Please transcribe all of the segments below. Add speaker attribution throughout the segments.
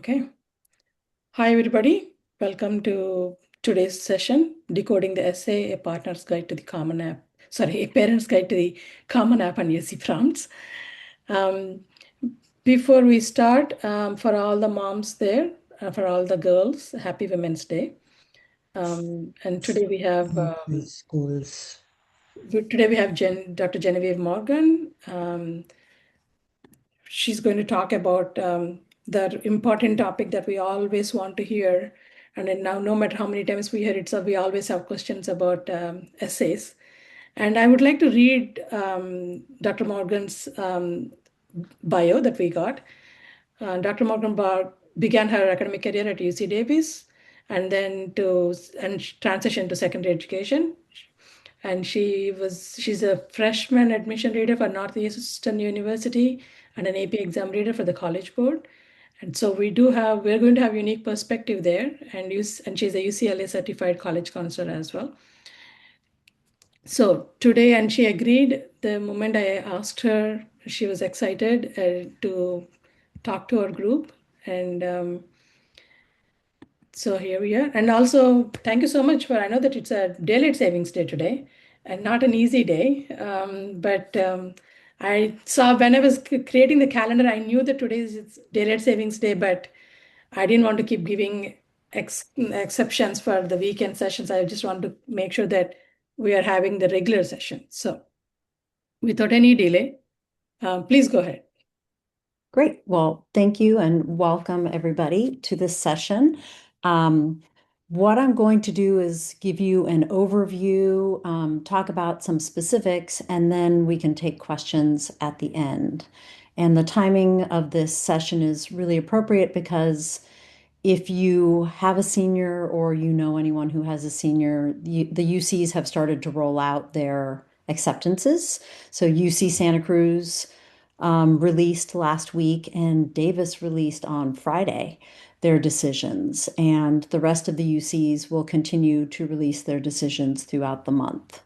Speaker 1: Okay. Hi, everybody. Welcome to today's session, Decoding the Essay, a Partner's Guide to the Common App. Sorry, a Parent's Guide to the Common App and UC Prompts. Um, Before we start, for all the moms there, for all the girls, Happy Women's Day. And today we have
Speaker 2: Schools.
Speaker 1: Dr. Genevieve Morgan. She's going to talk about the important topic that we always want to hear. And then now, no matter how many times we hear it, so we always have questions about essays. And I would like to read Dr. Morgan's bio that we got. Dr. Morgan began her academic career at UC Davis and then transitioned to secondary education. And she's a freshman admission reader for Northeastern University and an AP exam reader for the College Board. And so we're going to have unique perspective there, and she's a UCLA certified college counselor as well. So today, and she agreed the moment I asked her, she was excited to talk to our group. And so here we are. And also, thank you so much I know that it's a daylight savings day today and not an easy day. But I saw when I was creating the calendar, I knew that today is it's daylight savings day, but I didn't want to keep giving exceptions for the weekend sessions. I just want to make sure that we are having the regular session. So without any delay, please go ahead.
Speaker 2: Great. Well, thank you and welcome everybody to this session. What I'm going to do is give you an overview, talk about some specifics, and then we can take questions at the end. And the timing of this session is really appropriate because if you have a senior or you know anyone who has a senior, the UCs have started to roll out their acceptances. So UC Santa Cruz released last week, and Davis released on Friday their decisions. And the rest of the UCs will continue to release their decisions throughout the month.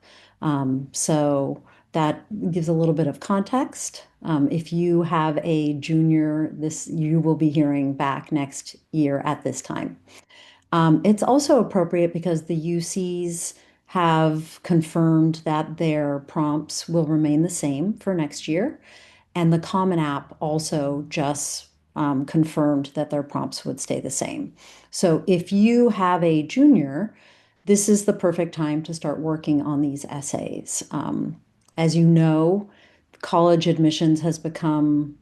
Speaker 2: So that gives a little bit of context. If you have a junior, you will be hearing back next year at this time. It's also appropriate because the UCs have confirmed that their prompts will remain the same for next year. And the Common App also just confirmed that their prompts would stay the same. So if you have a junior, this is the perfect time to start working on these essays. As you know, college admissions has become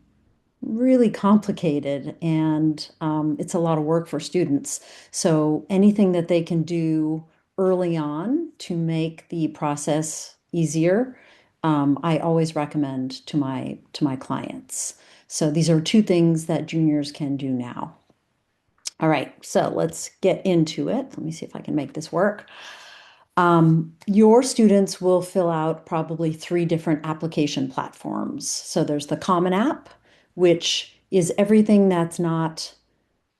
Speaker 2: really complicated and it's a lot of work for students. So anything that they can do early on to make the process easier, I always recommend to my clients. So these are two things that juniors can do now. All right, so let's get into it. Let me see if I can make this work. Your students will fill out probably three different application platforms. So there's the Common App, which is everything that's not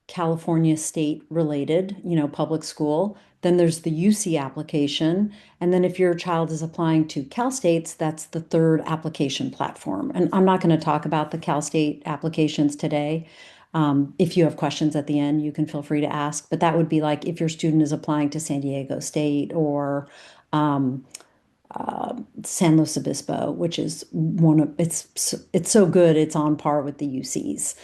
Speaker 2: California state related, public school. Then there's the UC application. And then if your child is applying to Cal States, that's the third application platform. And I'm not going to talk about the Cal State applications today. If you have questions at the end, you can feel free to ask. But that would be like if your student is applying to San Diego State or um, San Luis Obispo, which is it's so good it's on par with the UCs.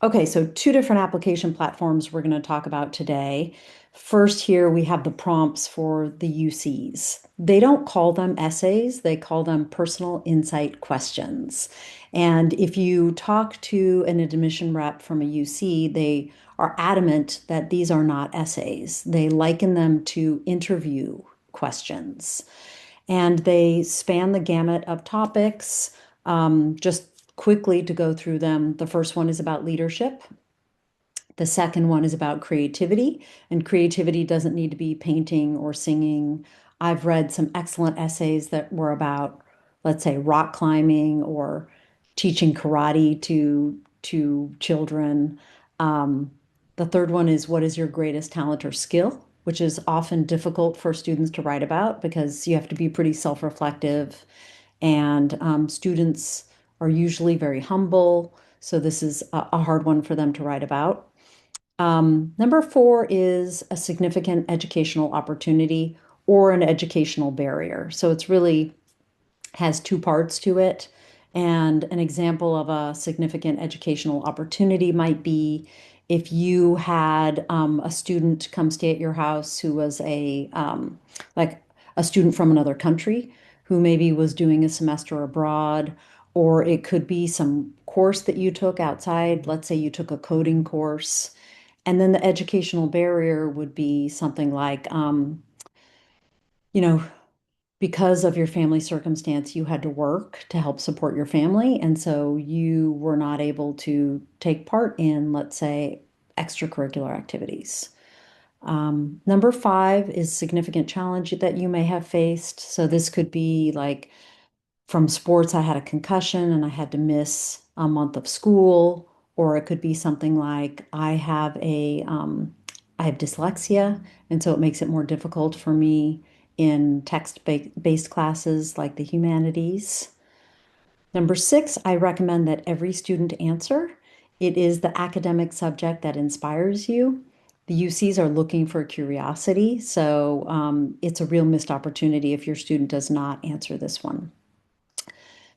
Speaker 2: Okay, so two different application platforms we're going to talk about today. First, here we have the prompts for the UCs. They don't call them essays, they call them personal insight questions. And if you talk to an admission rep from a UC, they are adamant that these are not essays. They liken them to interview questions. And they span the gamut of topics. Just quickly to go through them, the first one is about leadership. The second one is about creativity, and creativity doesn't need to be painting or singing. I've read some excellent essays that were about, let's say, rock climbing or teaching karate to children. The third one is what is your greatest talent or skill, which is often difficult for students to write about because you have to be pretty self-reflective, and students are usually very humble. So this is a hard one for them to write about. Number four is a significant educational opportunity or an educational barrier. So it's really has two parts to it. And an example of a significant educational opportunity might be if you had a student come stay at your house who was like a student from another country who maybe was doing a semester abroad, or it could be some course that you took outside. Let's say you took a coding course, and then the educational barrier would be something like, you know, because of your family circumstance, you had to work to help support your family. And so you were not able to take part in, let's say, extracurricular activities. Number five is significant challenge that you may have faced. So this could be like from sports, I had a concussion and I had to miss a month of school, or it could be something like I have dyslexia, and so it makes it more difficult for me in text-based classes like the humanities. Number six, I recommend that every student answer. It is the academic subject that inspires you. The UCs are looking for curiosity, so it's a real missed opportunity if your student does not answer this one.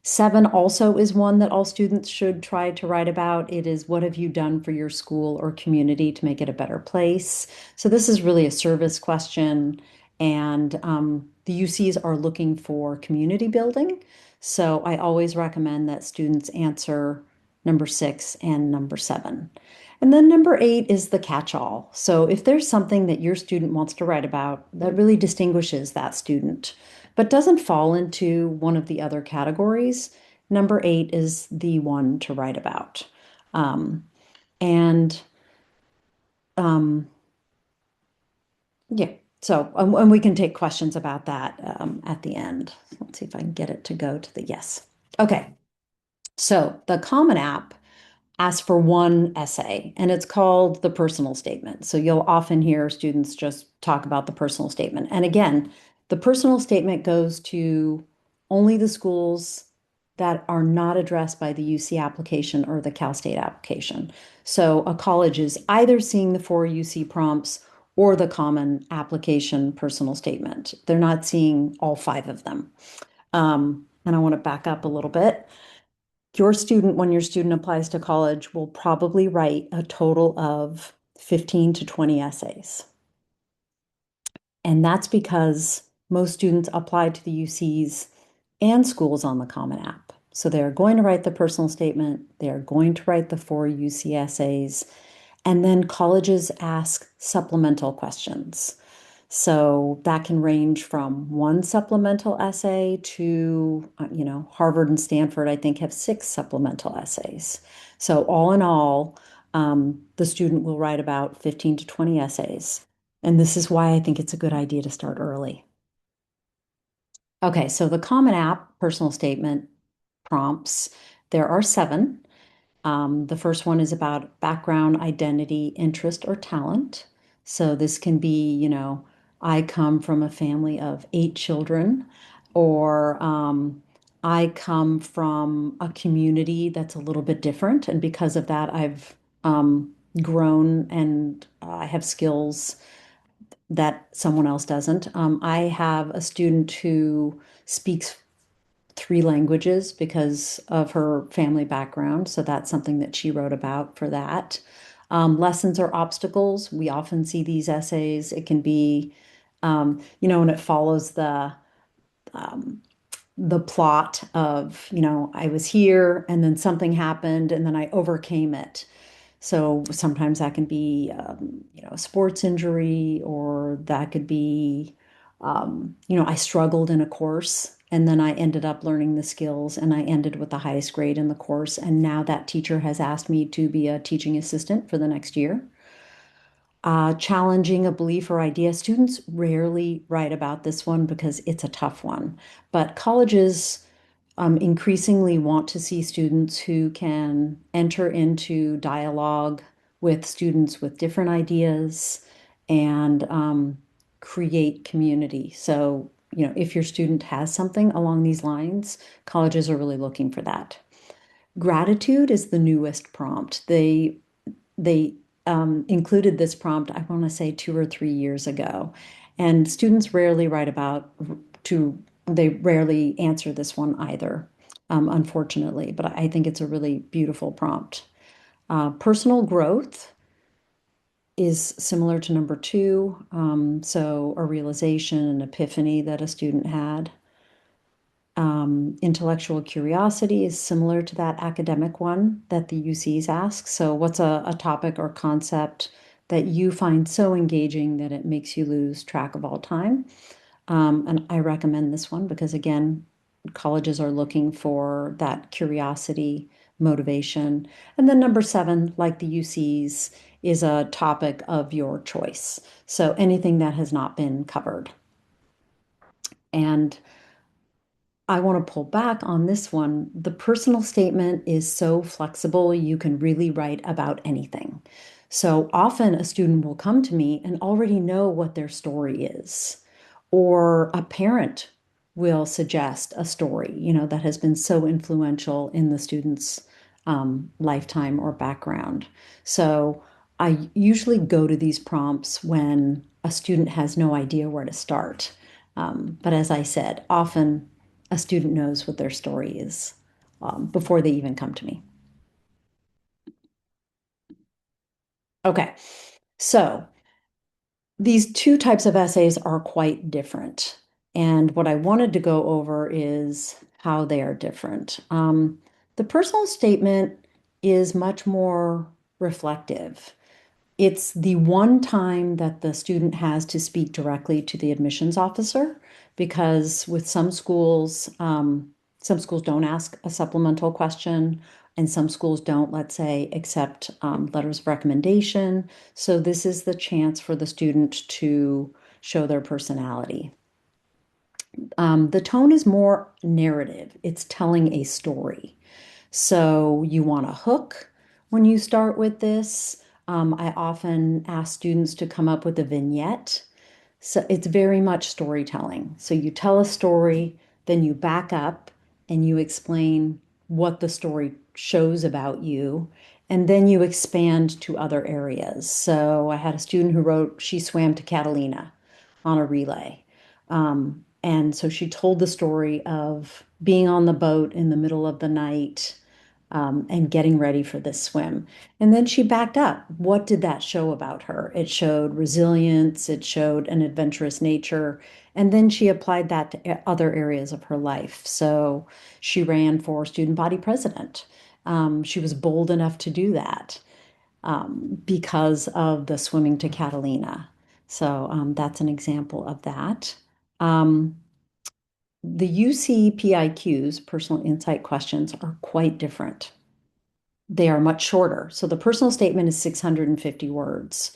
Speaker 2: Seven also is one that all students should try to write about. It is what have you done for your school or community to make it a better place? So this is really a service question, and the UCs are looking for community building. So I always recommend that students answer number six and number seven. And then number eight is the catch-all. So if there's something that your student wants to write about that really distinguishes that student, but doesn't fall into one of the other categories, number eight is the one to write about. Um, and um, yeah, so and we can take questions about that at the end. Let's see if I can get it to go to the yes. Okay, so the Common App asks for one essay, and it's called the personal statement. So you'll often hear students just talk about the personal statement. And again, the personal statement goes to only the schools that are not addressed by the UC application or the Cal State application. So a college is either seeing the four UC prompts or the common application personal statement. They're not seeing all five of them. And I want to back up a little bit. When your student applies to college, will probably write a total of 15 to 20 essays. And that's because most students apply to the UCs and schools on the Common App. So they're going to write the personal statement, they're going to write the four UC essays, and then colleges ask supplemental questions. So that can range from one supplemental essay to, Harvard and Stanford, I think, have six supplemental essays. So all in all, the student will write about 15 to 20 essays. And this is why I think it's a good idea to start early. Okay, so the Common App personal statement prompts, there are seven. The first one is about background, identity, interest, or talent. So this can be, I come from a family of eight children, or I come from a community that's a little bit different. And because of that, I've grown and I have skills that someone else doesn't. I have a student who speaks three languages because of her family background. So that's something that she wrote about for that. Lessons or obstacles. We often see these essays. It can be, and it follows the plot of, I was here and then something happened and then I overcame it. So sometimes that can be, a sports injury, or that could be, I struggled in a course and then I ended up learning the skills and I ended with the highest grade in the course. And now that teacher has asked me to be a teaching assistant for the next year. Challenging a belief or idea. Students rarely write about this one because it's a tough one, but colleges increasingly want to see students who can enter into dialogue with students with different ideas and create community. So, if your student has something along these lines, colleges are really looking for that. Gratitude is the newest prompt. They included this prompt, I want to say 2 or 3 years ago, and students rarely write about to. They rarely answer this one either, unfortunately. But I think it's a really beautiful prompt. Personal growth is similar to number two. So a realization, an epiphany that a student had. Intellectual curiosity is similar to that academic one that the UCs ask. So, what's a topic or concept that you find so engaging that it makes you lose track of all time? And I recommend this one because, again, colleges are looking for that curiosity, motivation. And then number seven, like the UCs, is a topic of your choice. So, anything that has not been covered. And I want to pull back on this one. The personal statement is so flexible, you can really write about anything. So often a student will come to me and already know what their story is, or a parent will suggest a story, that has been so influential in the student's lifetime or background. So I usually go to these prompts when a student has no idea where to start. But as I said, often a student knows what their story is before they even come to me. Okay, so these two types of essays are quite different. And what I wanted to go over is how they are different. The personal statement is much more reflective. It's the one time that the student has to speak directly to the admissions officer because with some schools don't ask a supplemental question, and some schools don't, let's say, accept letters of recommendation. So this is the chance for the student to show their personality. The tone is more narrative. It's telling a story. So you want a hook when you start with this. I often ask students to come up with a vignette. So it's very much storytelling. So you tell a story, then you back up and you explain what the story shows about you, and then you expand to other areas. So I had a student who wrote, she swam to Catalina on a relay. And so she told the story of being on the boat in the middle of the night and getting ready for this swim. And then she backed up. What did that show about her? It showed resilience, it showed an adventurous nature. And then she applied that to other areas of her life. So she ran for student body president. She was bold enough to do that because of the swimming to Catalina. So that's an example of that. Um, the UC PIQs, personal insight questions, are quite different. They are much shorter. So the personal statement is 650 words.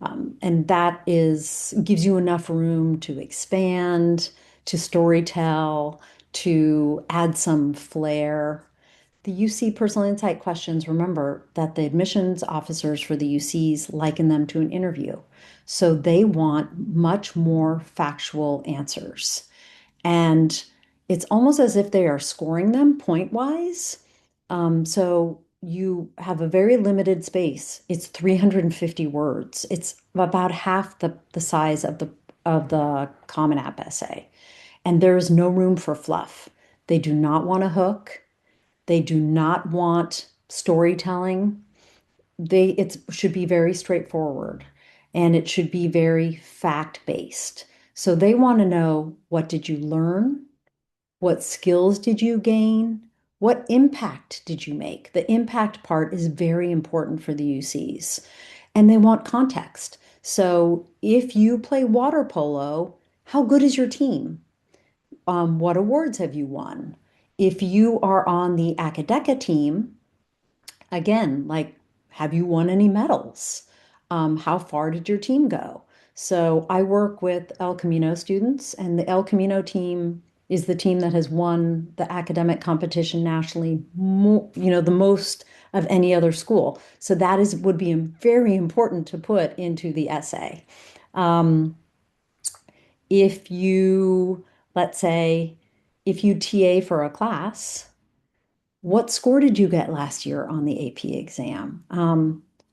Speaker 2: And that gives you enough room to expand, to storytell, to add some flair. The UC personal insight questions, remember that the admissions officers for the UCs liken them to an interview. So they want much more factual answers. And it's almost as if they are scoring them point wise. So you have a very limited space. It's 350 words. It's about half the size of the Common App essay. And there is no room for fluff. They do not want a hook. They do not want storytelling. It should be very straightforward and it should be very fact-based. So they want to know, what did you learn? What skills did you gain? What impact did you make? The impact part is very important for the UCs. And they want context. So if you play water polo, how good is your team? What awards have you won? If you are on the Academic team, again, like, have you won any medals? How far did your team go? So I work with El Camino students, and the El Camino team is the team that has won the academic competition nationally, the most of any other school. So that would be very important to put into the essay. Um, if you, let's say, if you TA for a class, What score did you get last year on the AP exam?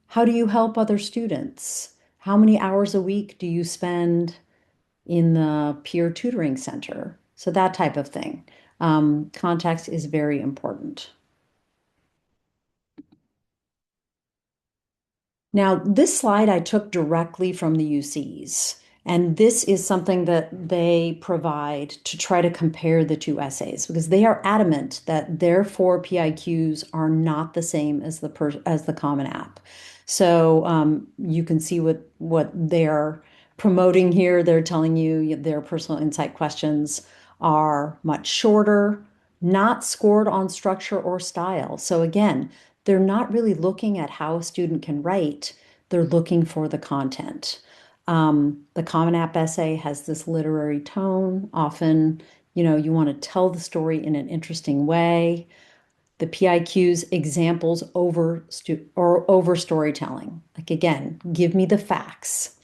Speaker 2: How do you help other students? How many hours a week do you spend in the peer tutoring center? So that type of thing. Context is very important. Now, this slide I took directly from the UCs, and this is something that they provide to try to compare the two essays because they are adamant that their four PIQs are not the same as the Common App. So you can see what they're promoting here. They're telling you their personal insight questions are much shorter, not scored on structure or style. So again, they're not really looking at how a student can write, they're looking for the content. The Common App essay has this literary tone. Often, you want to tell the story in an interesting way. The PIQ's examples over storytelling. Like again, give me the facts.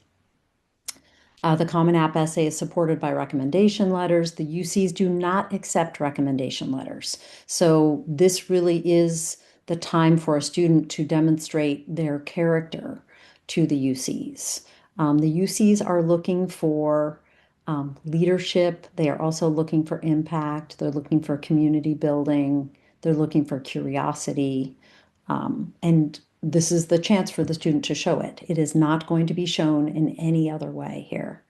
Speaker 2: The Common App essay is supported by recommendation letters. The UCs do not accept recommendation letters. So this really is the time for a student to demonstrate their character to the UCs. The UCs are looking for leadership. They are also looking for impact. They're looking for community building. They're looking for curiosity. And this is the chance for the student to show it. It is not going to be shown in any other way here.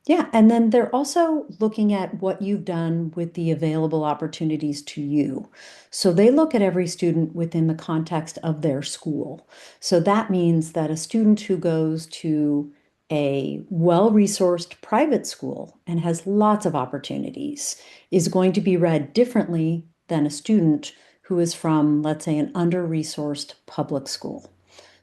Speaker 2: Yeah, and then they're also looking at what you've done with the available opportunities to you. So they look at every student within the context of their school. So that means that a student who goes to a well-resourced private school and has lots of opportunities is going to be read differently than a student who is from, let's say, an under-resourced public school.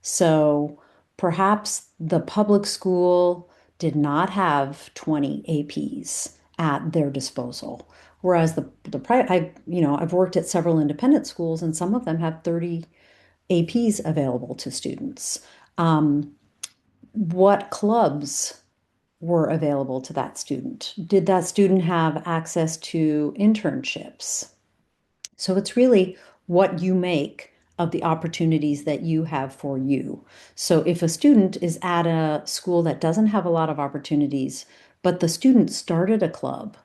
Speaker 2: So perhaps the public school did not have 20 APs at their disposal. Whereas the private, I've worked at several independent schools and some of them have 30 APs available to students. What clubs were available to that student? Did that student have access to internships? So it's really what you make of the opportunities that you have for you. So if a student is at a school that doesn't have a lot of opportunities, but the student started a club,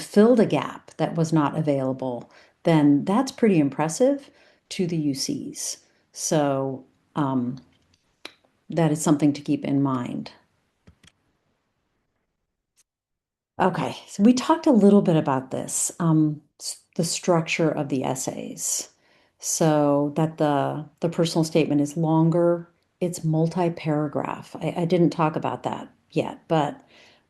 Speaker 2: filled a gap that was not available, then that's pretty impressive to the UCs. So that is something to keep in mind. Okay, so we talked a little bit about this, the structure of the essays. So that the personal statement is longer, it's multi-paragraph. I didn't talk about that yet, but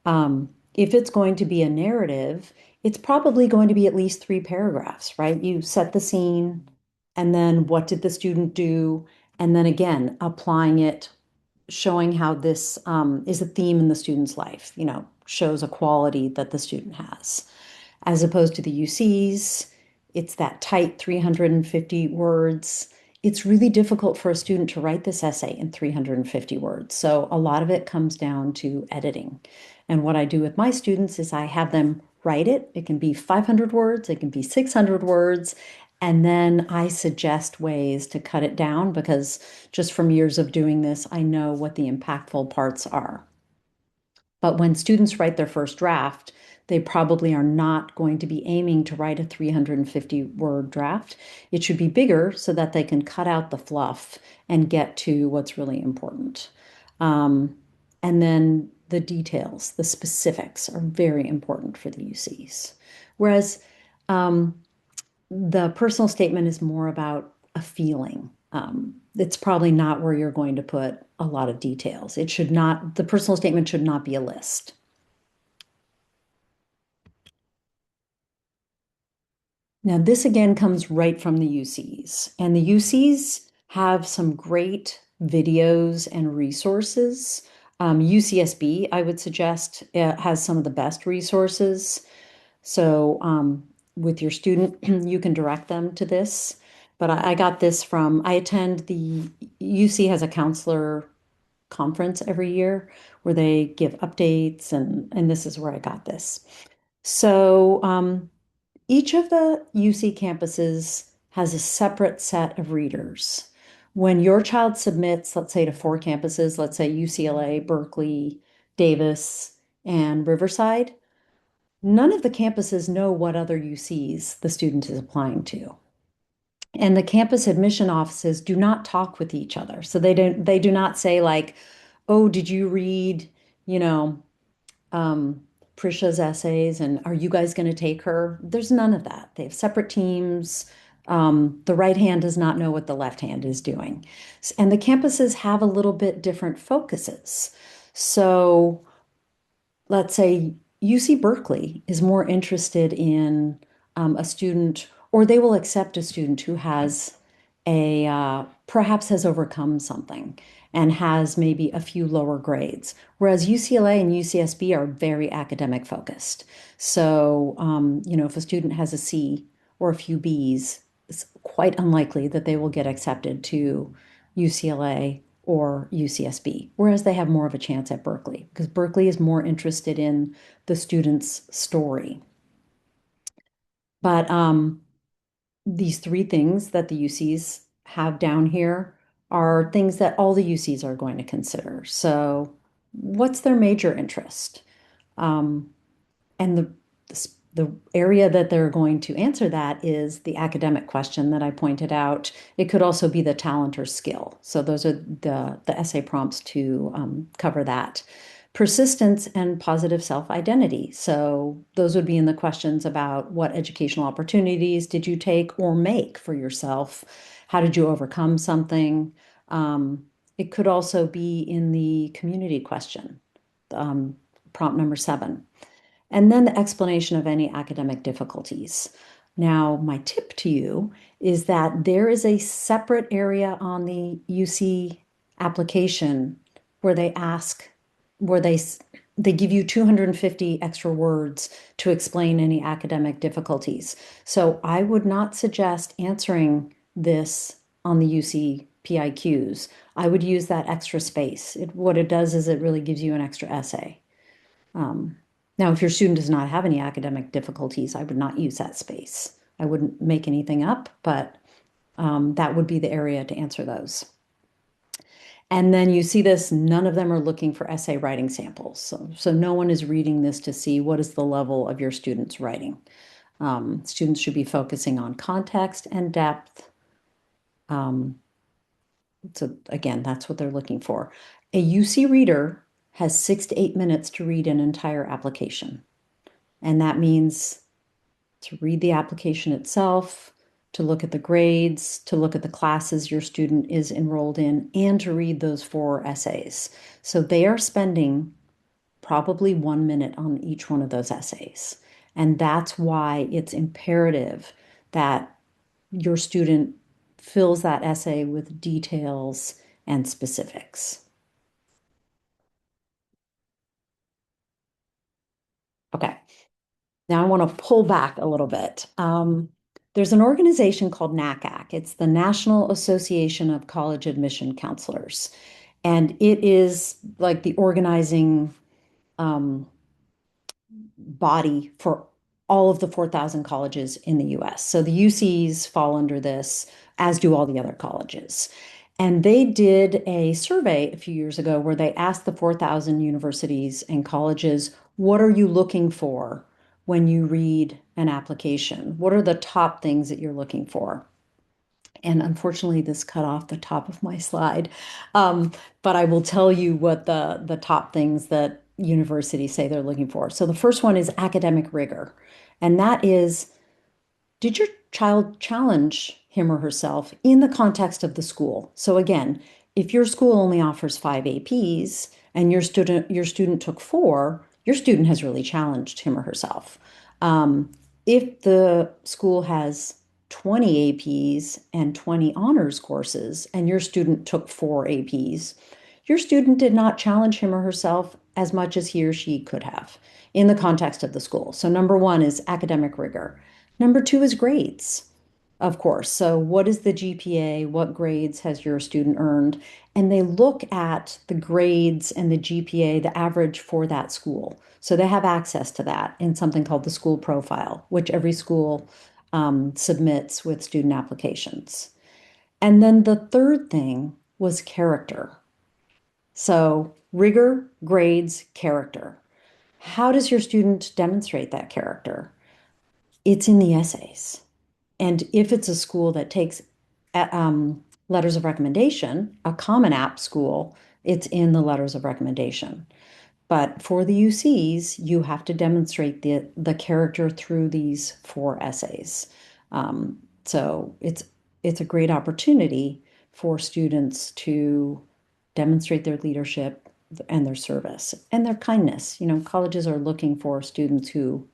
Speaker 2: if it's going to be a narrative, it's probably going to be at least 3 paragraphs, right? You set the scene, and then what did the student do? And then again, applying it, showing how this is a theme in the student's life, shows a quality that the student has. As opposed to the UCs, it's that tight 350 words. It's really difficult for a student to write this essay in 350 words. So a lot of it comes down to editing. And what I do with my students is I have them write it. It can be 500 words, it can be 600 words, and then I suggest ways to cut it down because just from years of doing this, I know what the impactful parts are. But when students write their first draft, they probably are not going to be aiming to write a 350-word draft. It should be bigger so that they can cut out the fluff and get to what's really important. And then the details, the specifics are very important for the UCs. Whereas the personal statement is more about a feeling. It's probably not where you're going to put a lot of details. It should not, the personal statement should not be a list. Now, this again comes right from the UCs, and the UCs have some great videos and resources. UCSB, I would suggest, has some of the best resources. So with your student, you can direct them to this. But I got this from, I attend the UC has a counselor conference every year where they give updates, and this is where I got this. So Each of the UC campuses has a separate set of readers. When your child submits, let's say to four campuses, let's say UCLA, Berkeley, Davis, and Riverside, none of the campuses know what other UCs the student is applying to. And the campus admission offices do not talk with each other. So they do not say like, oh, did you read, you know, um, Prisha's essays and are you guys going to take her? There's none of that. They have separate teams. The right hand does not know what the left hand is doing. And the campuses have a little bit different focuses. So let's say UC Berkeley is more interested in a student, or they will accept a student who has perhaps has overcome something and has maybe a few lower grades. Whereas UCLA and UCSB are very academic focused. So, if a student has a C or a few Bs, it's quite unlikely that they will get accepted to UCLA or UCSB, whereas they have more of a chance at Berkeley because Berkeley is more interested in the student's story. But these three things that the UCs have down here are things that all the UCs are going to consider. So, what's their major interest? Um, and the area that they're going to answer that is the academic question that I pointed out. It could also be the talent or skill. So those are the essay prompts to cover that. Persistence and positive self-identity. So those would be in the questions about what educational opportunities did you take or make for yourself? How did you overcome something? It could also be in the community question, um, prompt number 7. And then the explanation of any academic difficulties. Now, my tip to you is that there is a separate area on the UC application where they ask, where they give you 250 extra words to explain any academic difficulties. So I would not suggest answering this on the UC PIQs. I would use that extra space. What it does is it really gives you an extra essay. Um, Now, if your student does not have any academic difficulties, I would not use that space. I wouldn't make anything up, but that would be the area to answer those. And then you see this, none of them are looking for essay writing samples. So no one is reading this to see what is the level of your student's writing. Students should be focusing on context and depth. Um, so again, that's what they're looking for. A UC reader has 6 to 8 minutes to read an entire application. And that means to read the application itself, to look at the grades, to look at the classes your student is enrolled in, and to read those 4 essays. So they are spending probably 1 minute on each one of those essays. And that's why it's imperative that your student fills that essay with details and specifics. Okay. Now I want to pull back a little bit. There's an organization called NACAC. It's the National Association of College Admission Counselors. And it is like the organizing um, body for all of the 4,000 colleges in the US. So the UCs fall under this, as do all the other colleges. And they did a survey a few years ago where they asked the 4,000 universities and colleges, what are you looking for when you read an application? What are the top things that you're looking for? And unfortunately, this cut off the top of my slide. But I will tell you what the top things that universities say they're looking for. So the first one is academic rigor. And that is, did your child challenge him or herself in the context of the school? So again, if your school only offers 5 APs and your student took 4, your student has really challenged him or herself. If the school has 20 APs and 20 honors courses and your student took 4 APs, your student did not challenge him or herself as much as he or she could have in the context of the school. So number 1 is academic rigor. Number 2 is grades. Of course. So, what is the GPA? What grades has your student earned? And they look at the grades and the GPA, the average for that school. So, they have access to that in something called the school profile, which every school submits with student applications. And then the third thing was character. So, rigor, grades, character. How does your student demonstrate that character? It's in the essays. And if it's a school that takes letters of recommendation, a Common App school, it's in the letters of recommendation. But for the UCs, you have to demonstrate the character through these four essays. So it's a great opportunity for students to demonstrate their leadership and their service and their kindness. You know, colleges are looking for students who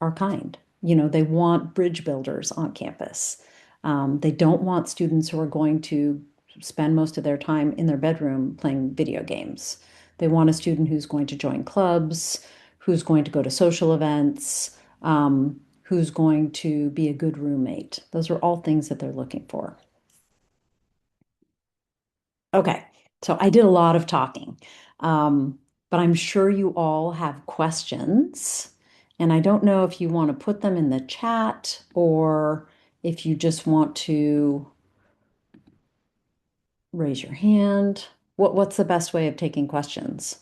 Speaker 2: are kind. You know, they want bridge builders on campus. They don't want students who are going to spend most of their time in their bedroom playing video games. They want a student who's going to join clubs, who's going to go to social events, who's going to be a good roommate. Those are all things that they're looking for. Okay, so I did a lot of talking, but I'm sure you all have questions. And I don't know if you want to put them in the chat or if you just want to raise your hand. What's the best way of taking questions?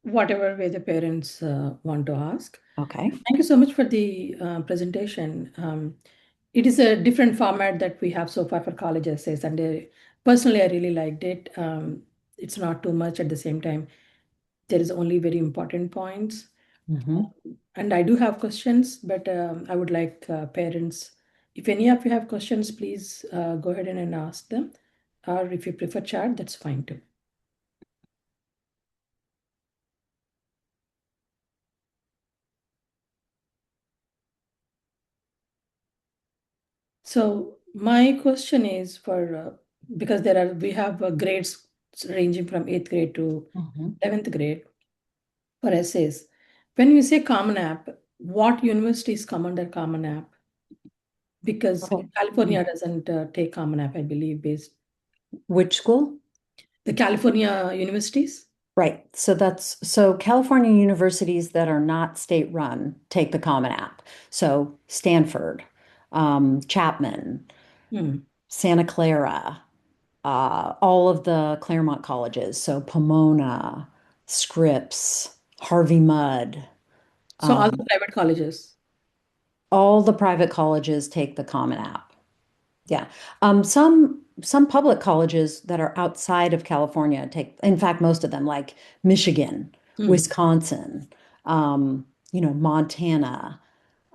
Speaker 1: Whatever way the parents want to ask.
Speaker 2: Okay.
Speaker 1: Thank you so much for the presentation. It is a different format that we have so far for college essays, and personally, I really liked it. It's not too much at the same time. There is only very important points.
Speaker 2: Mhm.
Speaker 1: And I do have questions, but I would like parents, if any of you have questions, please go ahead and ask them. Or if you prefer chat, that's fine too. So my question is for because we have grades ranging from eighth grade to
Speaker 2: Mhm.
Speaker 1: 11th grade for essays. When you say Common App, what universities come under Common App? Because
Speaker 2: Okay.
Speaker 1: California doesn't take Common App, I believe, based
Speaker 2: Which school?
Speaker 1: the California universities.
Speaker 2: Right. So California universities that are not state run take the Common App. So Stanford, Chapman,
Speaker 1: Hmm.
Speaker 2: Santa Clara, all of the Claremont colleges. So Pomona, Scripps, Harvey Mudd,
Speaker 1: So all the
Speaker 2: um,
Speaker 1: private colleges.
Speaker 2: all the private colleges take the Common App. Yeah. Some public colleges that are outside of California take, in fact, most of them, like Michigan,
Speaker 1: Hmm.
Speaker 2: Wisconsin, Montana,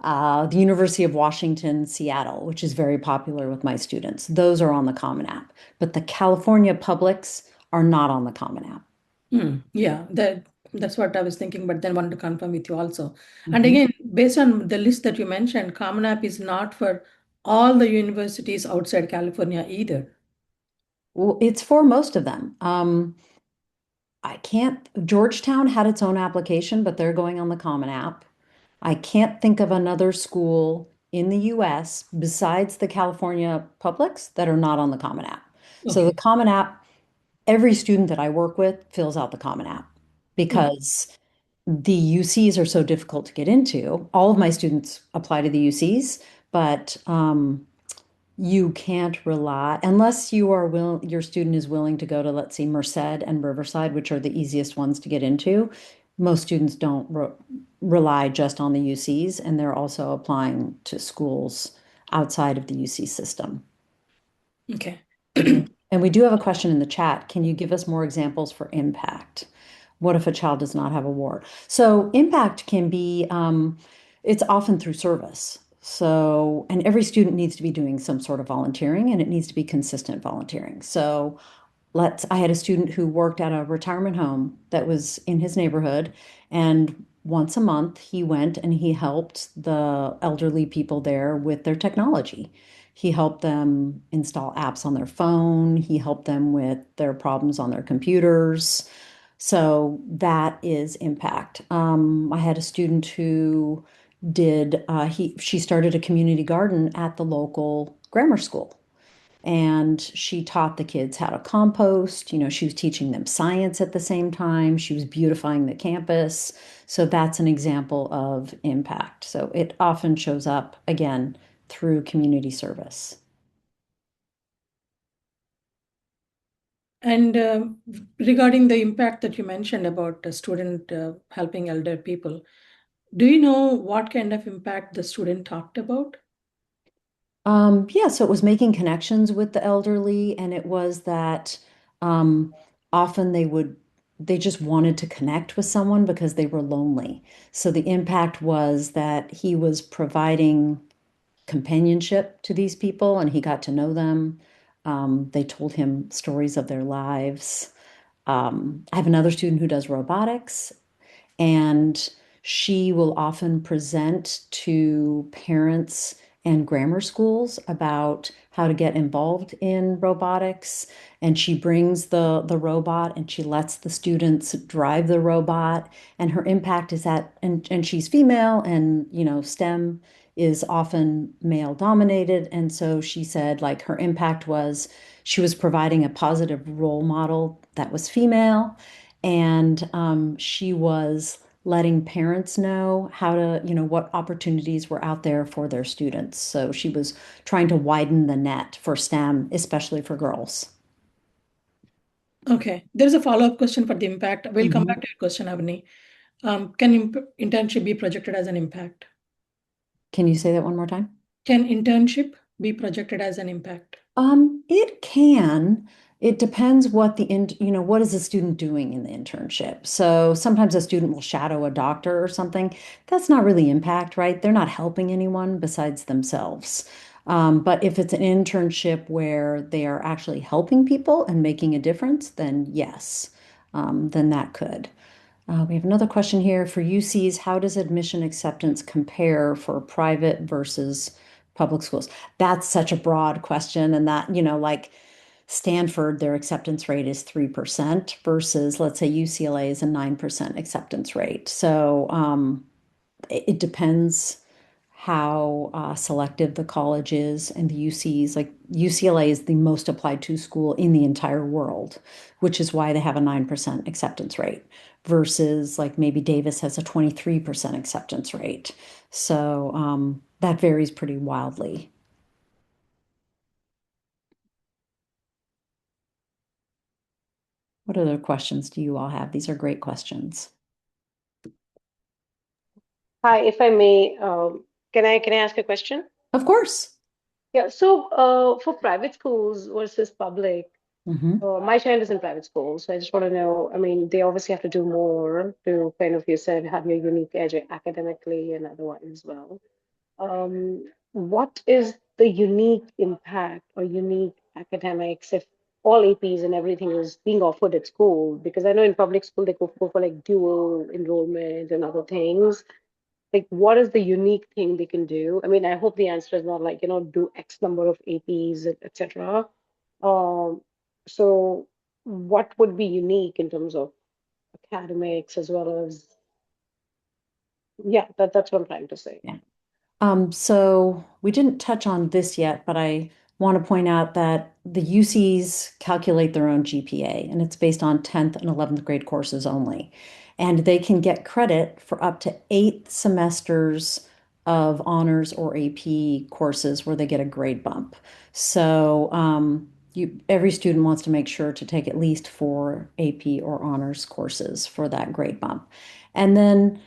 Speaker 2: the University of Washington, Seattle, which is very popular with my students. Those are on the Common App, but the California publics are not on the Common App.
Speaker 1: Hmm. Yeah, that's what I was thinking, but then wanted to confirm with you also. And
Speaker 2: Mhm.
Speaker 1: again, based on the list that you mentioned, Common App is not for all the universities outside California either.
Speaker 2: Well, it's for most of them. I can't, Georgetown had its own application, but they're going on the Common App. I can't think of another school in the US besides the California publics that are not on the Common App. So the
Speaker 1: Okay.
Speaker 2: Common App, every student that I work with fills out the Common App
Speaker 1: Hmm.
Speaker 2: because the UCs are so difficult to get into. All of my students apply to the UCs, but you can't rely unless your student is willing to go to, let's say, Merced and Riverside, which are the easiest ones to get into. Most students don't rely just on the UCs, and they're also applying to schools outside of the UC system.
Speaker 1: Okay.
Speaker 2: And we do have a question in the chat. Can you give us more examples for impact? What if a child does not have a ward? So impact can be, it's often through service. So, and every student needs to be doing some sort of volunteering and it needs to be consistent volunteering. So I had a student who worked at a retirement home that was in his neighborhood, and once a month he went and he helped the elderly people there with their technology. He helped them install apps on their phone. He helped them with their problems on their computers. So that is impact. I had a student who she started a community garden at the local grammar school. And she taught the kids how to compost. She was teaching them science at the same time. She was beautifying the campus. So that's an example of impact. So it often shows up again through community service.
Speaker 1: And regarding the impact that you mentioned about a student helping elder people, do you know what kind of impact the student talked about?
Speaker 2: Yeah, so it was making connections with the elderly, and it was that um, often they just wanted to connect with someone because they were lonely. So the impact was that he was providing companionship to these people and he got to know them. They told him stories of their lives. I have another student who does robotics, and she will often present to parents and grammar schools about how to get involved in robotics. And she brings the robot and she lets the students drive the robot. And her impact is that, and she's female, and STEM is often male dominated. And so she said, like, her impact was she was providing a positive role model that was female, and she was letting parents know how to, what opportunities were out there for their students. So she was trying to widen the net for STEM, especially for girls.
Speaker 1: Okay, there's a follow-up question for the impact. We'll come back
Speaker 2: Mhm.
Speaker 1: to your question, Avni. Can internship be projected as an impact?
Speaker 2: Can you say that one more time?
Speaker 1: Can internship be projected as an impact?
Speaker 2: It can. It depends what is the student doing in the internship. So sometimes a student will shadow a doctor or something. That's not really impact, right? They're not helping anyone besides themselves. But if it's an internship where they are actually helping people and making a difference, then yes, then that could. We have another question here for UCs. How does admission acceptance compare for private versus public schools? That's such a broad question. And that, like Stanford, their acceptance rate is 3% versus, let's say, UCLA is a 9% acceptance rate. So it depends how selective the college is, and the UCs. Like UCLA is the most applied to school in the entire world, which is why they have a 9% acceptance rate versus like maybe Davis has a 23% acceptance rate. So that varies pretty wildly. What other questions do you all have? These are great questions.
Speaker 3: Hi, if I may, can I ask a question?
Speaker 2: Of course.
Speaker 3: Yeah, so for private schools versus public,
Speaker 2: Hmm.
Speaker 3: my child is in private school, so I just want to know, I mean, they obviously have to do more to kind of, you said, have your unique edge academically and otherwise as well. What is the unique impact or unique academics if all APs and everything is being offered at school? Because I know in public school they go for like dual enrollment and other things. Like, what is the unique thing they can do? I mean, I hope the answer is not like, do X number of APs, etc. Um, so what would be unique in terms of academics as well as, yeah, that's what I'm trying to say.
Speaker 2: Yeah. So we didn't touch on this yet, but I want to point out that the UCs calculate their own GPA, and it's based on 10th and 11th grade courses only. And they can get credit for up to 8 semesters of honors or AP courses where they get a grade bump. So every student wants to make sure to take at least 4 AP or honors courses for that grade bump. And then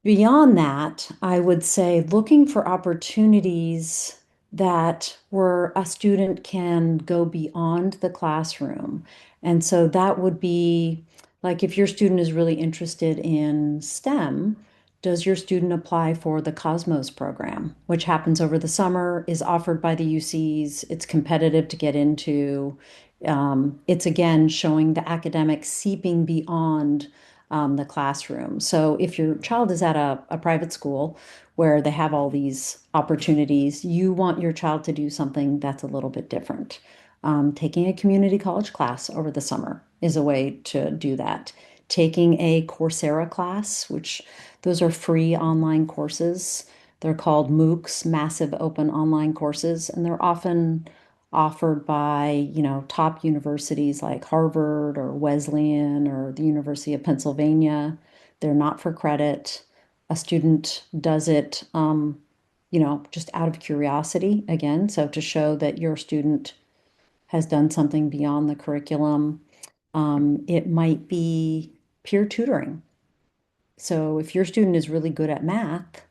Speaker 2: beyond that, I would say looking for opportunities that where a student can go beyond the classroom. And so that would be like if your student is really interested in STEM, does your student apply for the Cosmos program, which happens over the summer, is offered by the UCs? It's competitive to get into. It's again showing the academics seeping beyond the classroom. So if your child is at a private school where they have all these opportunities, you want your child to do something that's a little bit different. Taking a community college class over the summer is a way to do that. taking a Coursera class, which those are free online courses. They're called MOOCs, Massive Open Online Courses, and they're often offered by, top universities like Harvard or Wesleyan or the University of Pennsylvania. They're not for credit. A student does it, just out of curiosity, again, so to show that your student has done something beyond the curriculum. It might be peer tutoring. So if your student is really good at math,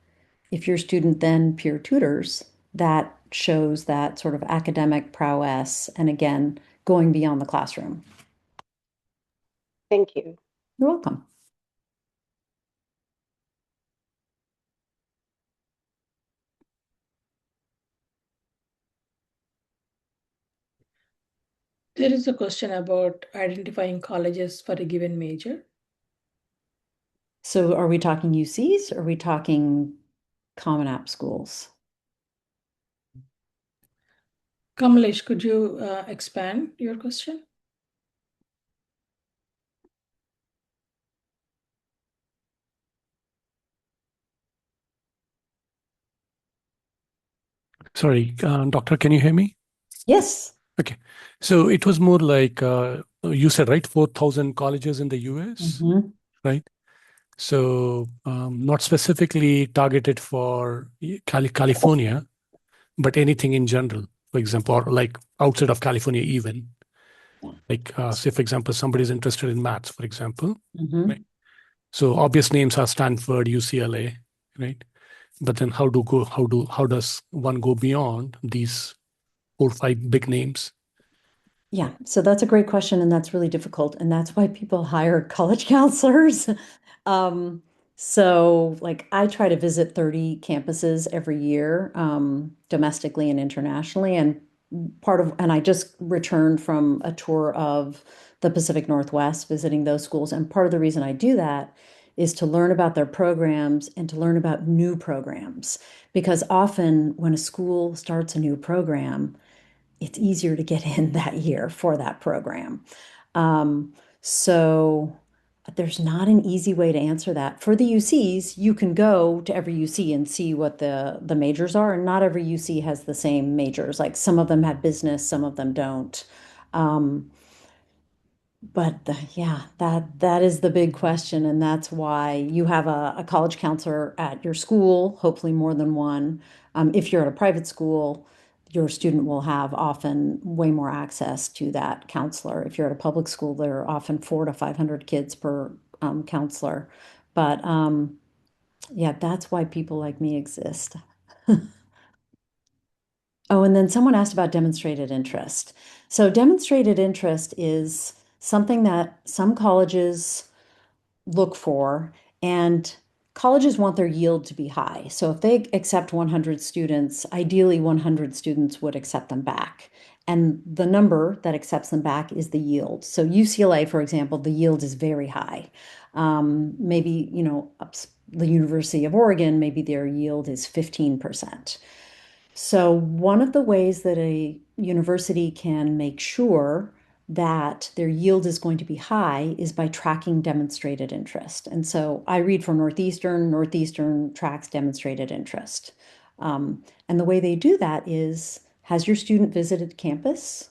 Speaker 2: if your student then peer tutors, that shows that sort of academic prowess and again, going beyond the classroom.
Speaker 3: Thank you.
Speaker 2: You're welcome.
Speaker 1: There is a question about identifying colleges for a given major.
Speaker 2: So are we talking UCs? Or are we talking Common App schools?
Speaker 1: Kamlesh, could you expand your question?
Speaker 4: Sorry, doctor, can you hear me?
Speaker 2: Yes.
Speaker 4: Okay. So it was more like you said, right? 4,000 colleges in the US,
Speaker 2: Mhm.
Speaker 4: right? So not specifically targeted for California, but anything in general, for example, or like outside of California, even. Like, say, for example, somebody is interested in maths, for example,
Speaker 2: Mhm.
Speaker 4: right? So obvious names are Stanford, UCLA, right? But then how does one go beyond these 4 or 5 big names?
Speaker 2: Yeah, so that's a great question, and that's really difficult, and that's why people hire college counselors. Um, so like I try to visit 30 campuses every year, domestically and internationally, and and I just returned from a tour of the Pacific Northwest, visiting those schools, and part of the reason I do that is to learn about their programs and to learn about new programs, because often when a school starts a new program, it's easier to get in that year for that program. Um, so there's not an easy way to answer that. For the UCs, you can go to every UC and see what the majors are, and not every UC has the same majors. Like some of them have business, some of them don't. Um, yeah, that is the big question, and that's why you have a college counselor at your school, hopefully more than one. If you're at a private school, your student will have often way more access to that counselor. If you're at a public school, there are often 400 to 500 kids per counselor. But yeah, that's why people like me exist. Oh, and then someone asked about demonstrated interest. So demonstrated interest is something that some colleges look for, and colleges want their yield to be high. So if they accept 100 students, ideally 100 students would accept them back. And the number that accepts them back is the yield. So UCLA, for example, the yield is very high. Maybe, the University of Oregon, maybe their yield is 15%. So, one of the ways that a university can make sure that their yield is going to be high is by tracking demonstrated interest. And so I read for Northeastern, Northeastern tracks demonstrated interest. And the way they do that is, has your student visited campus?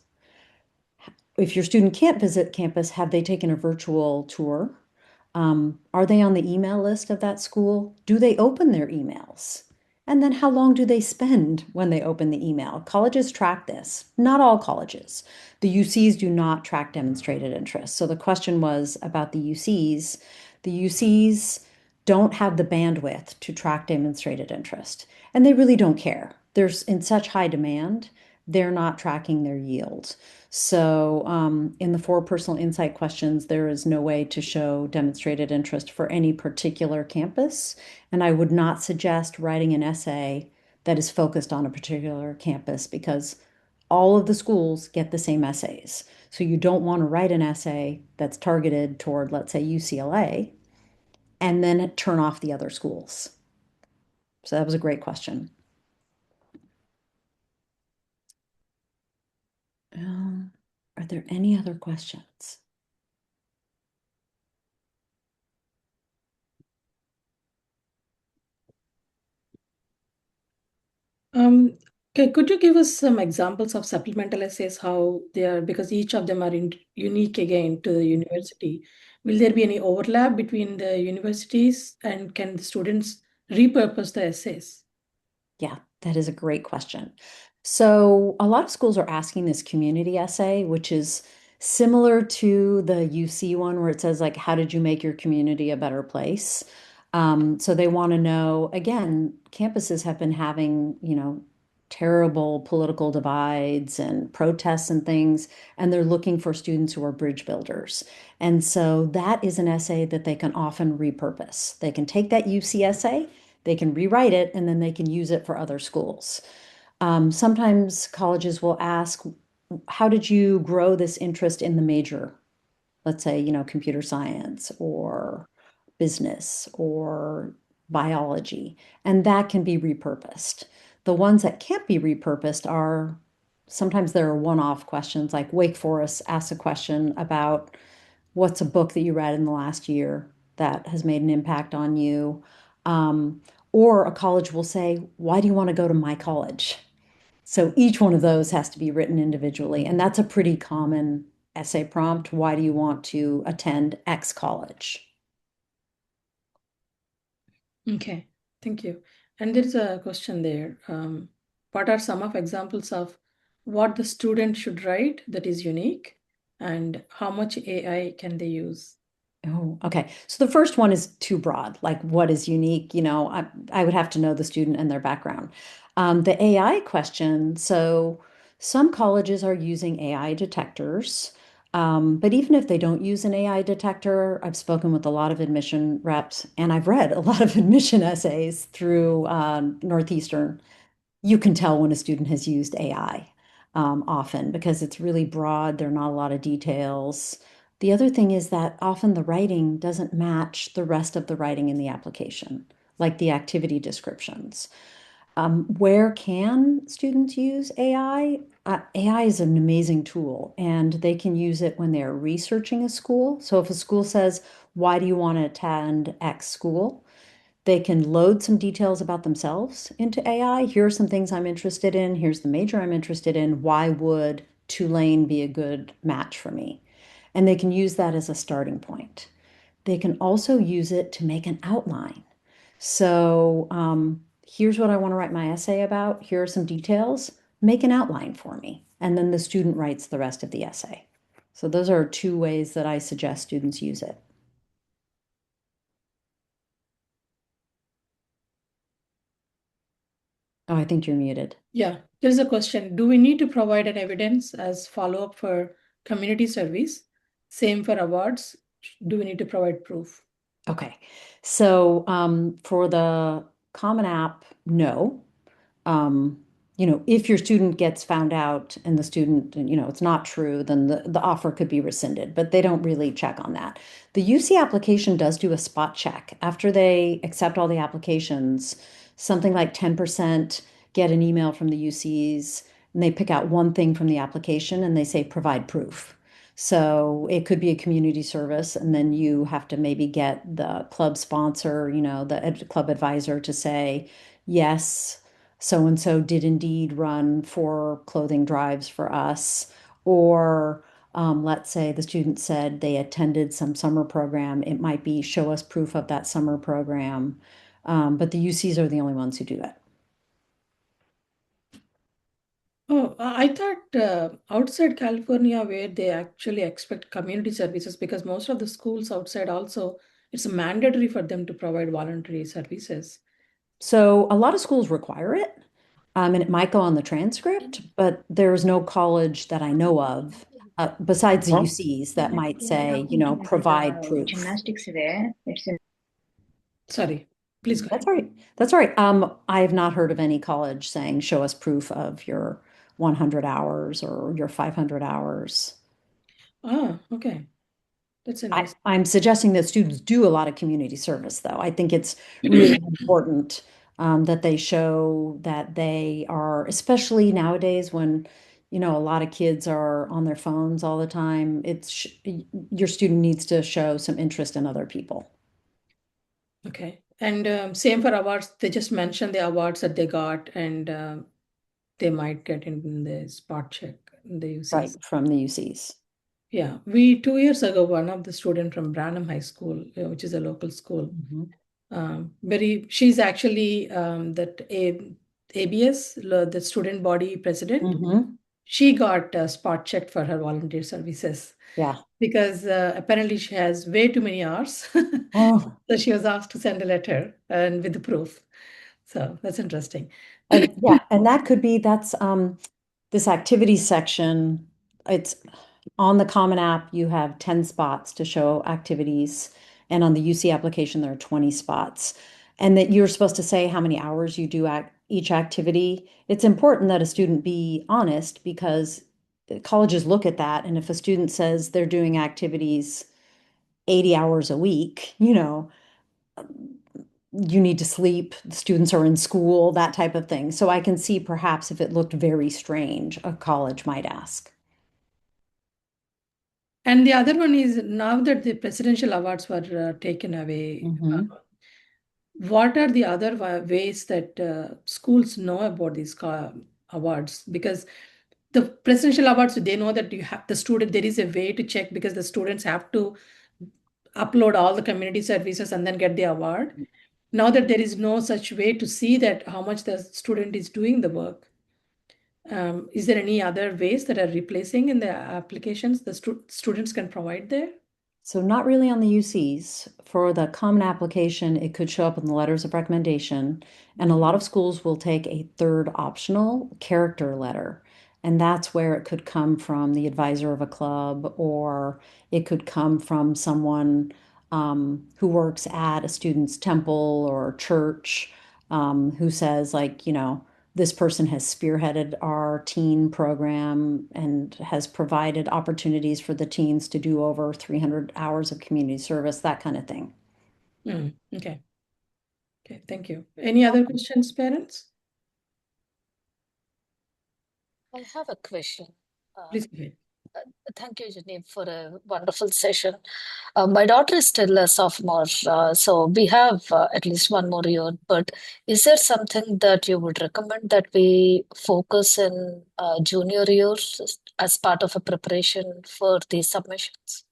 Speaker 2: If your student can't visit campus, have they taken a virtual tour? Are they on the email list of that school? Do they open their emails? And then how long do they spend when they open the email? Colleges track this. Not all colleges. The UCs do not track demonstrated interest. So the question was about the UCs. The UCs don't have the bandwidth to track demonstrated interest, and they really don't care. There's in such high demand, they're not tracking their yield. So, in the 4 personal insight questions, there is no way to show demonstrated interest for any particular campus. And I would not suggest writing an essay that is focused on a particular campus, because all of the schools get the same essays. So you don't want to write an essay that's targeted toward, let's say, UCLA, and then turn off the other schools. So that was a great question. Are there any other questions?
Speaker 1: Um, could you give us some examples of supplemental essays, how they are, because each of them are unique again to the university. Will there be any overlap between the universities and can the students repurpose the essays?
Speaker 2: Yeah, that is a great question. So, a lot of schools are asking this community essay, which is similar to the UC one where it says, like, how did you make your community a better place? So they want to know, again, campuses have been having, terrible political divides and protests and things, and they're looking for students who are bridge builders. And so that is an essay that they can often repurpose. They can take that UC essay, they can rewrite it, and then they can use it for other schools. Sometimes colleges will ask, how did you grow this interest in the major? Let's say, computer science or business or biology, and that can be repurposed. The ones that can't be repurposed are sometimes there are one-off questions, like Wake Forest asks a question about what's a book that you read in the last year that has made an impact on you. Um, or a college will say, why do you want to go to my college? So each one of those has to be written individually. And that's a pretty common essay prompt. Why do you want to attend X college?
Speaker 1: Okay, thank you. And there is a question there. What are some of examples of what the student should write that is unique and how much AI can they use?
Speaker 2: Oh, okay. So the first one is too broad. Like, what is unique? I would have to know the student and their background. The AI question, so some colleges are using AI detectors. But even if they don't use an AI detector, I've spoken with a lot of admission reps and I've read a lot of admission essays through Northeastern. You can tell when a student has used AI often because it's really broad. There are not a lot of details. The other thing is that often the writing doesn't match the rest of the writing in the application, like the activity descriptions. Where can students use AI? AI is an amazing tool, and they can use it when they're researching a school. So if a school says, why do you want to attend X school? They can load some details about themselves into AI. Here are some things I'm interested in. Here's the major I'm interested in. Why would Tulane be a good match for me? And they can use that as a starting point. They can also use it to make an outline. So here's what I want to write my essay about. Here are some details. Make an outline for me. And then the student writes the rest of the essay. So those are two ways that I suggest students use it. Oh, I think you're muted.
Speaker 1: Yeah, there's a question. Do we need to provide an evidence as follow-up for community service? Same for awards. Do we need to provide proof?
Speaker 2: Okay. So for the Common App, no. Um, if your student gets found out and the student, it's not true, then the offer could be rescinded, but they don't really check on that. The UC application does do a spot check. After they accept all the applications, something like 10% get an email from the UCs and they pick out one thing from the application and they say provide proof. So it could be a community service, and then you have to maybe get the club sponsor, the club advisor to say, yes, so and so did indeed run 4 clothing drives for us. Or let's say the student said they attended some summer program. It might be show us proof of that summer program. But the UCs are the only ones who do it.
Speaker 1: Oh, I thought outside California, where they actually expect community services, because most of the schools outside also, it's mandatory for them to provide voluntary services.
Speaker 2: So a lot of schools require it, and it might go on the transcript, but there is no college that I know of, besides the UCs, that might say, provide proof.
Speaker 5: Gymnastics there. It's in
Speaker 1: Sorry, please go ahead.
Speaker 2: That's all right. That's all right. I have not heard of any college saying, show us proof of your 100 hours or your 500 hours.
Speaker 1: Ah, okay. That's a nice.
Speaker 2: I'm suggesting that students do a lot of community service, though. I think it's really important that they show that they are, especially nowadays when, a lot of kids are on their phones all the time. Your student needs to show some interest in other people.
Speaker 1: Okay. And same for awards. They just mention the awards that they got, and they might get in the spot check in the
Speaker 2: Right,
Speaker 1: UCs.
Speaker 2: from the UCs.
Speaker 1: Yeah, we 2 years ago, one of the student from Branham High School, which is a local school, she's actually ABS, the student body president. She got spot checked for her volunteer services.
Speaker 2: Yeah.
Speaker 1: Because apparently she has way too many hours.
Speaker 2: Oh.
Speaker 1: So she was asked to send a letter and with the proof. So that's interesting.
Speaker 2: Yeah, and that could be this activity section. It's on the Common App, you have 10 spots to show activities, and on the UC application, there are 20 spots. And that you're supposed to say how many hours you do each activity. It's important that a student be honest because colleges look at that, and if a student says they're doing activities 80 hours a week, you need to sleep, the students are in school, that type of thing. So I can see perhaps if it looked very strange, a college might ask.
Speaker 1: And the other one is now that the presidential awards were taken away, what are the other ways that schools know about these awards? Because the presidential awards, they know that you have the student, there is a way to check because the students have to upload all the community services and then get the award. Now that there is no such way to see that how much the student is doing the work, is there any other ways that are replacing in the applications the students can provide there?
Speaker 2: So not really on the UCs. For the common application, it could show up in the letters of recommendation, and a lot of schools will take a third optional character letter. And that's where it could come from the advisor of a club, or it could come from someone who works at a student's temple or church, who says, like, this person has spearheaded our teen program and has provided opportunities for the teens to do over 300 hours of community service, that kind of thing.
Speaker 1: Okay. Okay, thank you. Any other questions, parents?
Speaker 5: I have a question.
Speaker 1: Please go ahead.
Speaker 5: Thank you, Jenny, for a wonderful session. My daughter is still a sophomore, so we have at least one more year. But is there something that you would recommend that we focus in junior years as part of a preparation for these submissions?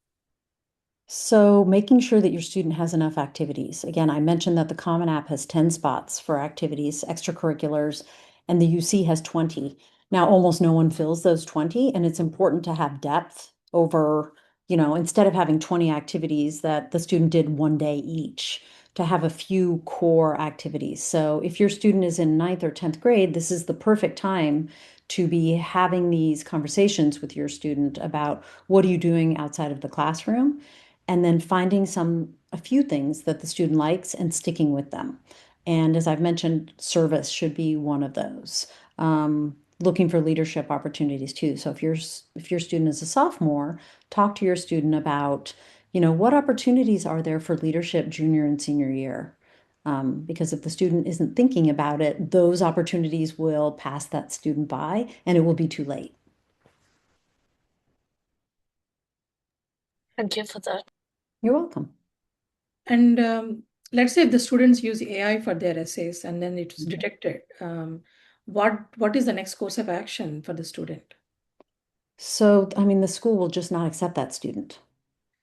Speaker 2: So making sure that your student has enough activities. Again, I mentioned that the Common App has 10 spots for activities, extracurriculars, and the UC has 20. Now, almost no one fills those 20, and it's important to have depth over, instead of having 20 activities that the student did one day each, to have a few core activities. So if your student is in 9th or 10th grade, this is the perfect time to be having these conversations with your student about what are you doing outside of the classroom, and then finding a few things that the student likes and sticking with them. And as I've mentioned, service should be one of those. Looking for leadership opportunities too. So if your student is a sophomore, talk to your student about, what opportunities are there for leadership junior and senior year. Because if the student isn't thinking about it, those opportunities will pass that student by and it will be too late.
Speaker 5: Thank you for that.
Speaker 2: You're welcome.
Speaker 1: And let's say if the students use AI for their essays and then it was detected, what is the next course of action for the student?
Speaker 2: So, I mean, the school will just not accept that student.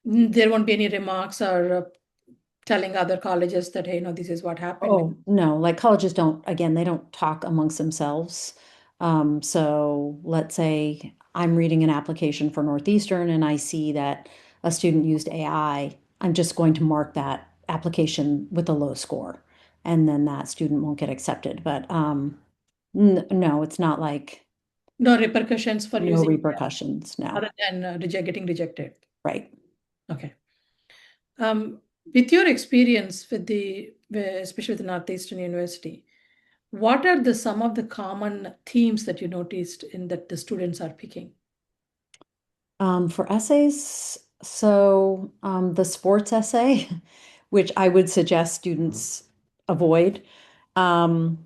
Speaker 1: There won't be any remarks or telling other colleges that, hey, no, this is what happened.
Speaker 2: Oh, no, like colleges they don't talk amongst themselves. So let's say I'm reading an application for Northeastern and I see that a student used AI. I'm just going to mark that application with a low score, and then that student won't get accepted. But no, it's not like
Speaker 1: No repercussions for
Speaker 2: no
Speaker 1: using
Speaker 2: repercussions. No,
Speaker 1: other than getting rejected.
Speaker 2: right.
Speaker 1: Okay. With your experience with especially with the Northeastern University, what are some of the common themes that you noticed in that the students are picking?
Speaker 2: For essays, so the sports essay, which I would suggest students avoid. But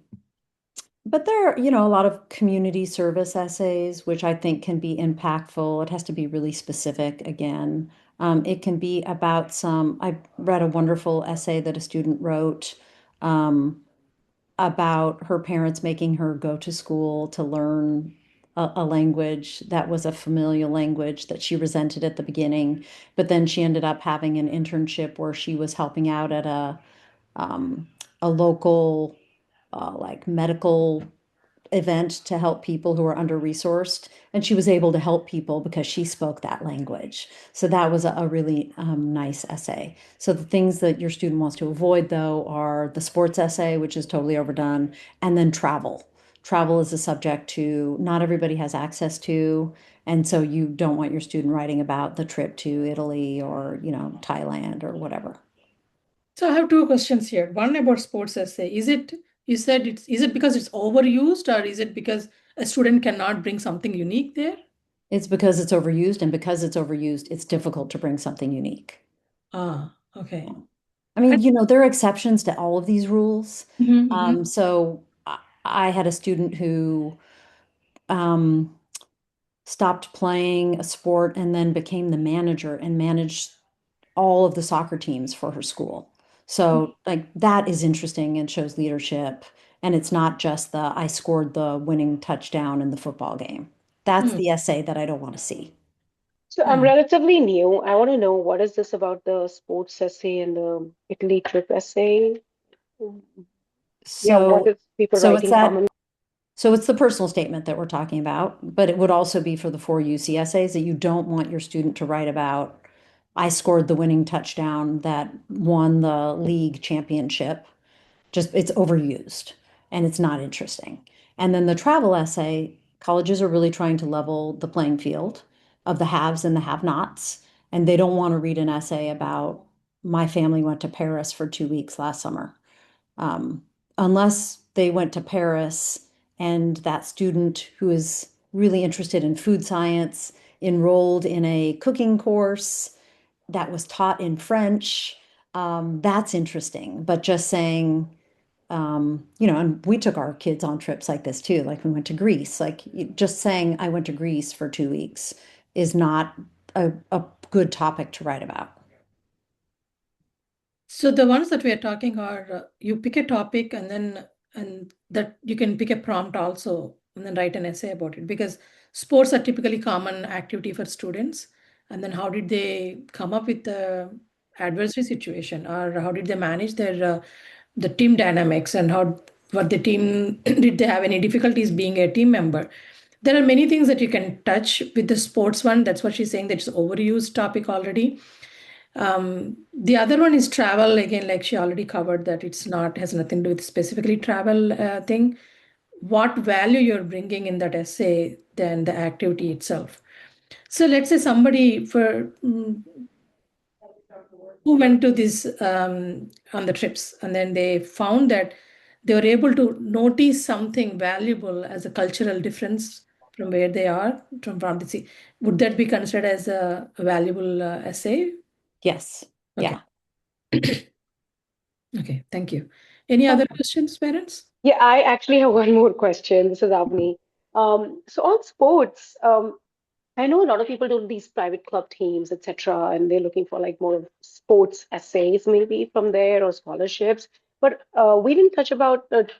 Speaker 2: there are, a lot of community service essays, which I think can be impactful. It has to be really specific again. It can be about I read a wonderful essay that a student wrote about her parents making her go to school to learn a language that was a familial language that she resented at the beginning. But then she ended up having an internship where she was helping out at um, a local like medical event to help people who are under-resourced, and she was able to help people because she spoke that language. So that was a really nice essay. So the things that your student wants to avoid, though, are the sports essay, which is totally overdone, and then travel. Travel is a subject to not everybody has access to, and so you don't want your student writing about the trip to Italy or, Thailand or whatever.
Speaker 1: So I have two questions here. One about sports essay. You said is it because it's overused, or is it because a student cannot bring something unique there?
Speaker 2: It's because it's overused, and because it's overused, it's difficult to bring something unique.
Speaker 1: Ah, okay.
Speaker 2: I mean, there are exceptions to all of these rules.
Speaker 1: Mhm, mhm.
Speaker 2: So I had a student who um, stopped playing a sport and then became the manager and managed all of the soccer teams for her school. So, like, that is interesting and shows leadership. And it's not just the I scored the winning touchdown in the football game. That's
Speaker 1: Hmm,
Speaker 2: the essay that I don't want to see.
Speaker 3: So I'm
Speaker 1: hmm.
Speaker 3: relatively new. I want to know what is this about the sports essay and the Italy trip essay? Yeah, what
Speaker 2: So,
Speaker 3: is people
Speaker 2: so it's
Speaker 3: writing
Speaker 2: that
Speaker 3: common?
Speaker 2: So it's the personal statement that we're talking about, but it would also be for the four UC essays that you don't want your student to write about. I scored the winning touchdown that won the league championship. Just it's overused and it's not interesting. And then the travel essay, colleges are really trying to level the playing field of the haves and the have-nots, and they don't want to read an essay about my family went to Paris for 2 weeks last summer, um, unless they went to Paris and that student who is really interested in food science enrolled in a cooking course that was taught in French. That's interesting. But just saying, and we took our kids on trips like this too. Like we went to Greece. Like just saying I went to Greece for 2 weeks is not a good topic to write about.
Speaker 1: So the ones that we are talking are you pick a topic and that you can pick a prompt also and then write an essay about it, because sports are typically common activity for students. And then how did they come up with the adversary situation, or how did they manage the team dynamics, and how what the team did they have any difficulties being a team member? There are many things that you can touch with the sports one. That's what she's saying, that it's overused topic already. The other one is travel. Again, like she already covered that it's not has nothing to do with specifically travel thing. What value you're bringing in that essay than the activity itself. So let's say somebody who went to this on the trips, and then they found that they were able to notice something valuable as a cultural difference from where they are from the sea. Would that be considered as a valuable essay?
Speaker 2: Yes.
Speaker 1: Okay.
Speaker 2: Yeah.
Speaker 1: Okay, thank you. Any other questions, parents?
Speaker 3: Yeah, I actually have one more question. This is Avni. So on sports, I know a lot of people do these private club teams, etc., and they're looking for like more of sports essays maybe from there or scholarships. But we didn't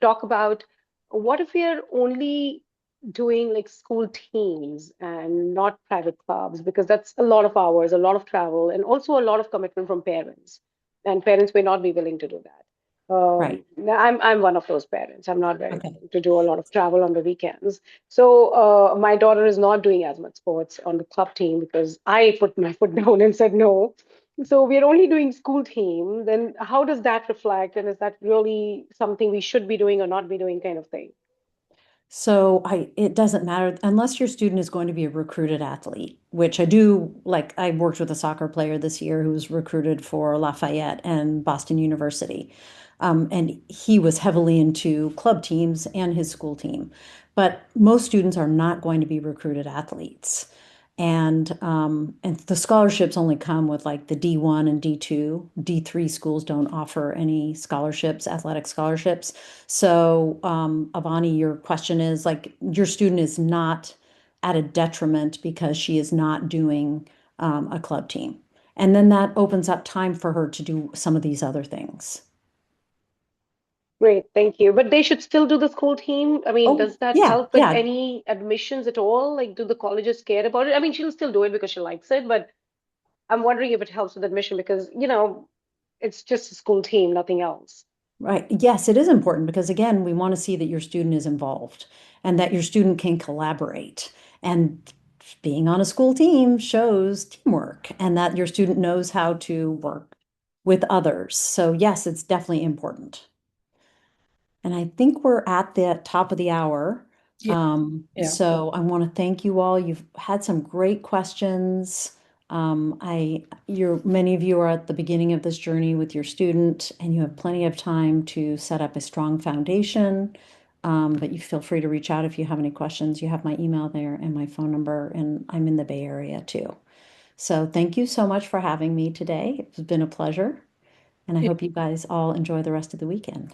Speaker 3: talk about what if we are only doing like school teams and not private clubs, because that's a lot of hours, a lot of travel, and also a lot of commitment from parents. And parents may not be willing to do that.
Speaker 2: Right.
Speaker 3: I'm one of those parents. I'm not very
Speaker 2: Okay.
Speaker 3: willing to do a lot of travel on the weekends. So my daughter is not doing as much sports on the club team because I put my foot down and said no. So we're only doing school team. Then how does that reflect? And is that really something we should be doing or not be doing kind of thing?
Speaker 2: So it doesn't matter unless your student is going to be a recruited athlete, which I do. Like I worked with a soccer player this year who was recruited for Lafayette and Boston University. And he was heavily into club teams and his school team. But most students are not going to be recruited athletes. And the scholarships only come with like the D1 and D2. D3 schools don't offer any scholarships, athletic scholarships. So, Avani, your question is like your student is not at a detriment because she is not doing a club team. And then that opens up time for her to do some of these other things.
Speaker 3: Great, thank you. But they should still do the school team. I mean,
Speaker 2: Oh,
Speaker 3: does that
Speaker 2: yeah,
Speaker 3: help with
Speaker 2: yeah.
Speaker 3: any admissions at all? Like, do the colleges care about it? I mean, she'll still do it because she likes it, but I'm wondering if it helps with admission because, it's just a school team, nothing else.
Speaker 2: Right. Yes, it is important because again, we want to see that your student is involved and that your student can collaborate. And being on a school team shows teamwork and that your student knows how to work with others. So yes, it's definitely important. And I think we're at the top of the hour.
Speaker 1: Yeah. Yeah.
Speaker 2: So I want to thank you all. You've had some great questions. Many of you are at the beginning of this journey with your student, and you have plenty of time to set up a strong foundation. But you feel free to reach out if you have any questions. You have my email there and my phone number, and I'm in the Bay Area too. So thank you so much for having me today. It's been a pleasure, and I
Speaker 1: Yeah.
Speaker 2: hope you guys all enjoy the rest of the weekend.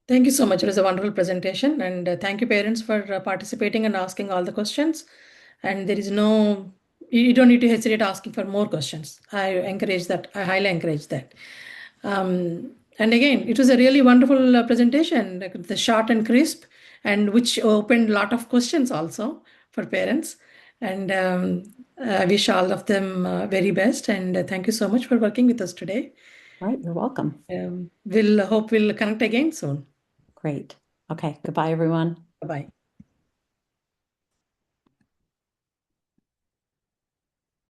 Speaker 1: Thank you so much. It was a wonderful presentation, and thank you, parents, for participating and asking all the questions. And there is no, you don't need to hesitate asking for more questions. I encourage that. I highly encourage that. And again, it was a really wonderful presentation, like the short and crisp, and which opened a lot of questions also for parents. And I wish all of them very best. And thank you so much for working with us today.
Speaker 2: All right, you're welcome.
Speaker 1: We'll hope we'll connect again soon.
Speaker 2: Great. Okay, goodbye, everyone.
Speaker 1: Bye bye.